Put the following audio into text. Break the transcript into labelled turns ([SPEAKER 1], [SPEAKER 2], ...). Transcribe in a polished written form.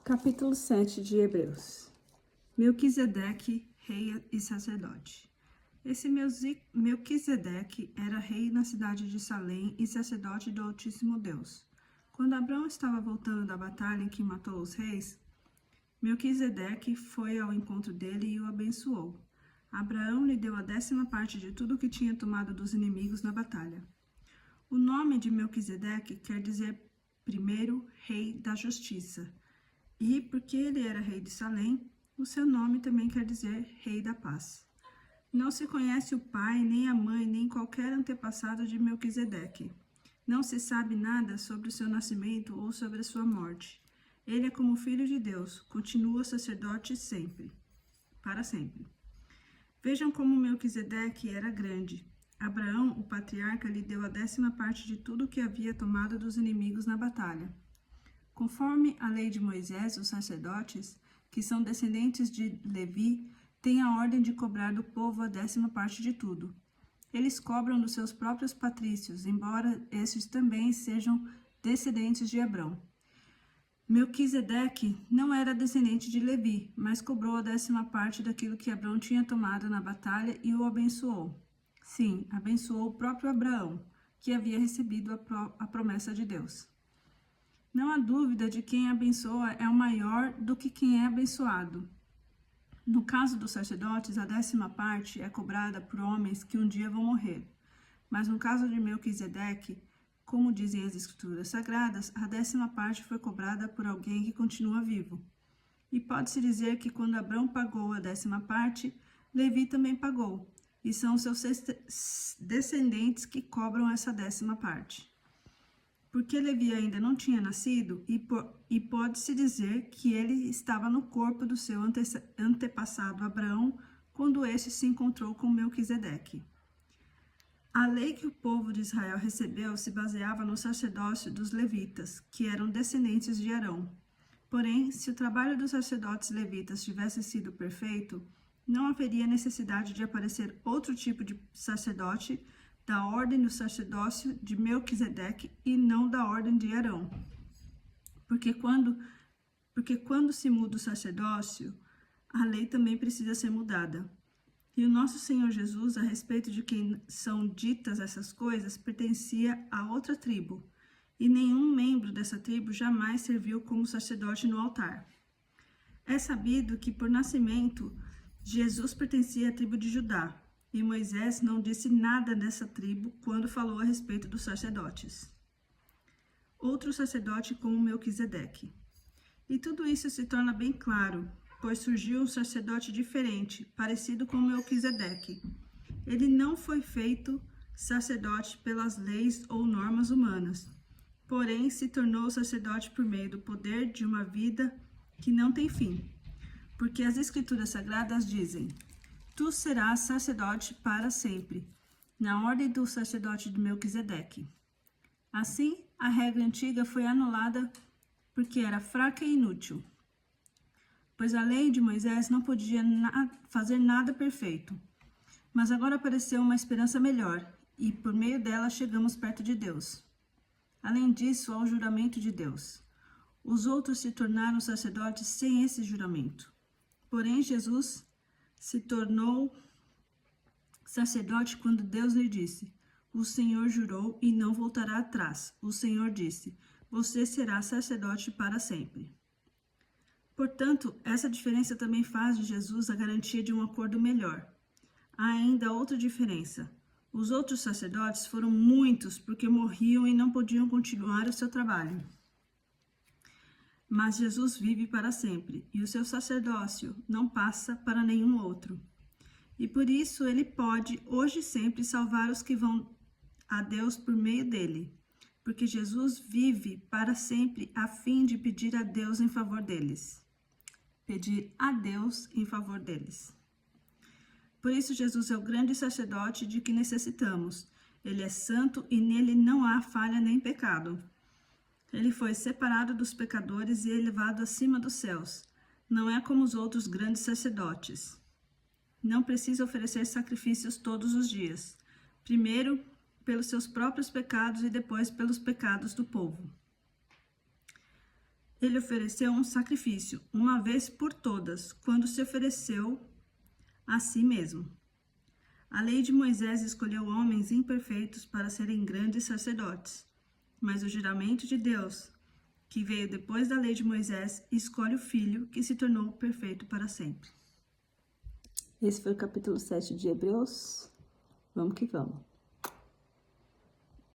[SPEAKER 1] Capítulo 7 de Hebreus. Melquisedeque, rei e sacerdote. Esse Melquisedeque era rei na cidade de Salém e sacerdote do Altíssimo Deus. Quando Abrão estava voltando da batalha em que matou os reis, Melquisedeque foi ao encontro dele e o abençoou. Abraão lhe deu a 10ª parte de tudo o que tinha tomado dos inimigos na batalha. O nome de Melquisedeque quer dizer primeiro rei da justiça. E, porque ele era rei de Salém, o seu nome também quer dizer rei da paz. Não se conhece o pai, nem a mãe, nem qualquer antepassado de Melquisedeque. Não se sabe nada sobre o seu nascimento ou sobre a sua morte. Ele é como filho de Deus, continua sacerdote sempre, para sempre. Vejam como Melquisedeque era grande. Abraão, o patriarca, lhe deu a 10ª parte de tudo o que havia tomado dos inimigos na batalha. Conforme a lei de Moisés, os sacerdotes, que são descendentes de Levi, têm a ordem de cobrar do povo a 10ª parte de tudo. Eles cobram dos seus próprios patrícios, embora estes também sejam descendentes de Abrão. Melquisedeque não era descendente de Levi, mas cobrou a 10ª parte daquilo que Abrão tinha tomado na batalha e o abençoou. Sim, abençoou o próprio Abraão, que havia recebido a promessa de Deus. Não há dúvida de que quem abençoa é o maior do que quem é abençoado. No caso dos sacerdotes, a 10ª parte é cobrada por homens que um dia vão morrer. Mas no caso de Melquisedeque, como dizem as Escrituras Sagradas, a 10ª parte foi cobrada por alguém que continua vivo. E pode-se dizer que quando Abrão pagou a 10ª parte, Levi também pagou, e são seus descendentes que cobram essa 10ª parte. Porque Levi ainda não tinha nascido, e pode-se dizer que ele estava no corpo do seu antepassado Abraão, quando este se encontrou com Melquisedeque. A lei que o povo de Israel recebeu se baseava no sacerdócio dos levitas, que eram descendentes de Arão. Porém, se o trabalho dos sacerdotes levitas tivesse sido perfeito, não haveria necessidade de aparecer outro tipo de sacerdote da ordem do sacerdócio de Melquisedeque e não da ordem de Arão. Porque quando se muda o sacerdócio, a lei também precisa ser mudada. E o nosso Senhor Jesus, a respeito de quem são ditas essas coisas, pertencia a outra tribo, e nenhum membro dessa tribo jamais serviu como sacerdote no altar. É sabido que, por nascimento, Jesus pertencia à tribo de Judá, e Moisés não disse nada dessa tribo quando falou a respeito dos sacerdotes. Outro sacerdote como Melquisedeque. E tudo isso se torna bem claro, pois surgiu um sacerdote diferente, parecido com Melquisedeque. Ele não foi feito sacerdote pelas leis ou normas humanas, porém se tornou sacerdote por meio do poder de uma vida que não tem fim. Porque as Escrituras Sagradas dizem: Tu serás sacerdote para sempre, na ordem do sacerdote de Melquisedeque. Assim, a regra antiga foi anulada porque era fraca e inútil, pois a lei de Moisés não podia fazer nada perfeito. Mas agora apareceu uma esperança melhor, e por meio dela chegamos perto de Deus. Além disso, há o juramento de Deus. Os outros se tornaram sacerdotes sem esse juramento. Porém, Jesus se tornou sacerdote quando Deus lhe disse: O Senhor jurou e não voltará atrás. O Senhor disse: Você será sacerdote para sempre. Portanto, essa diferença também faz de Jesus a garantia de um acordo melhor. Há ainda outra diferença. Os outros sacerdotes foram muitos porque morriam e não podiam continuar o seu trabalho. Mas Jesus vive para sempre, e o seu sacerdócio não passa para nenhum outro. E por isso ele pode, hoje e sempre, salvar os que vão a Deus por meio dele, porque Jesus vive para sempre a fim de pedir a Deus em favor deles. Por isso Jesus é o grande sacerdote de que necessitamos. Ele é santo e nele não há falha nem pecado. Ele foi separado dos pecadores e elevado acima dos céus. Não é como os outros grandes sacerdotes. Não precisa oferecer sacrifícios todos os dias. Primeiro, pelos seus próprios pecados e depois pelos pecados do povo. Ele ofereceu um sacrifício, uma vez por todas, quando se ofereceu a si mesmo. A lei de Moisés escolheu homens imperfeitos para serem grandes sacerdotes, mas o juramento de Deus, que veio depois da lei de Moisés, escolhe o Filho, que se tornou perfeito para sempre. Esse foi o capítulo 7 de Hebreus. Vamos que vamos.